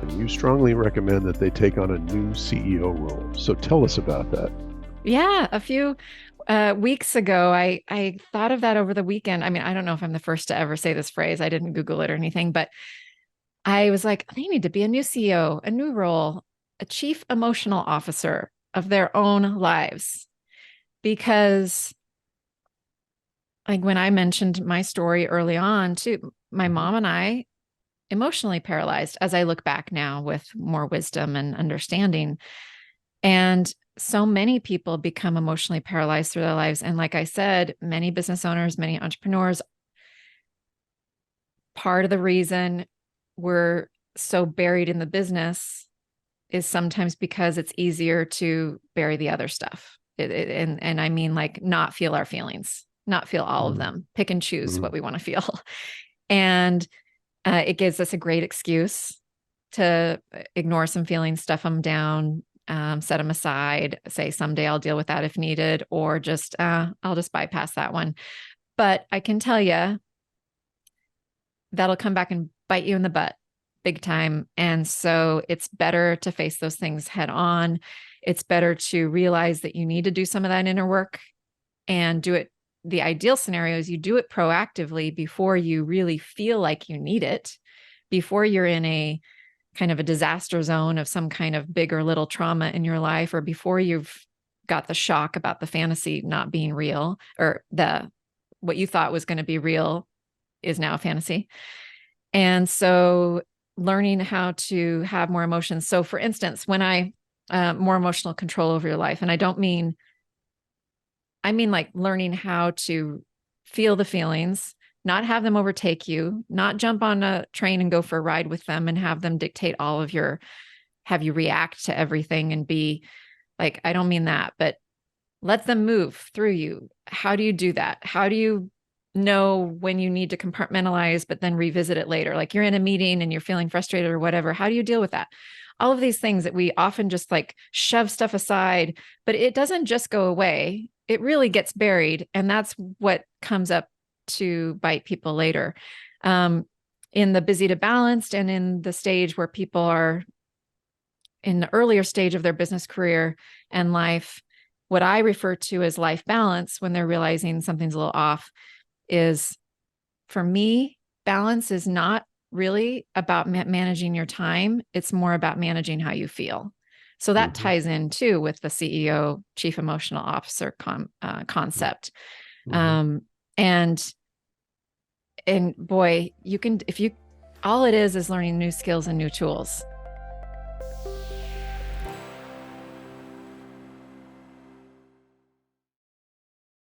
and you strongly recommend that they take on a new CEO role. So tell us about that. Yeah, a few weeks ago, I thought of that over the weekend. I mean, I don't know if I'm the first to ever say this phrase. I didn't Google it or anything, but I was like, they need to be a new CEO, a new role, a chief emotional officer of their own lives. Because, like, when I mentioned my story early on, too, my Mhm. mom and I emotionally paralyzed as I look back now with more wisdom and understanding. And so many people become emotionally paralyzed through their lives. And like I said, many business owners, many entrepreneurs, part of the reason we're so buried in the business is sometimes because it's easier to bury the other stuff. And I mean, like, not feel our feelings, not feel all of Mhm. them, pick and choose Mhm. what we want to feel. And it gives us a great excuse to ignore some feelings, stuff them down, set them aside, say someday I'll deal with that if needed, or just I'll just bypass that one. But I can tell you that'll come back and bite you in the butt big time. And so it's better to face those things head on. It's better to realize that you need to do some of that inner work and do it. The ideal scenario is you do it proactively before you really feel like you need it, before you're in a kind of a disaster zone of some kind of big or little trauma in your life, or before you've got the shock about the fantasy not being real, or the what you thought was going to be real is now a fantasy. And so learning how to have more emotions. So for instance, when I more emotional control over your life, and I mean like learning how to feel the feelings, not have them overtake you, not jump on a train and go for a ride with them and have them dictate all of your, have you react to everything and be like, I don't mean that, but let them move through you. How do you do that? How do you know when you need to compartmentalize, but then revisit it later? Like you're in a meeting and you're feeling frustrated or whatever. How do you deal with that? All of these things that we often just like shove stuff aside, but it doesn't just go away. It really gets buried. And that's what comes up to bite people later. Um, in the busy to balanced and in the stage where people are in the earlier stage of their business career and life, what I refer to as life balance when they're realizing something's a little off is, for me, balance is not really about managing your time. It's more about managing how you feel. So that Mhm. ties in too with the CEO, chief emotional officer concept. Mhm. Um, and and boy, you can, if you, all it is learning new skills and new tools.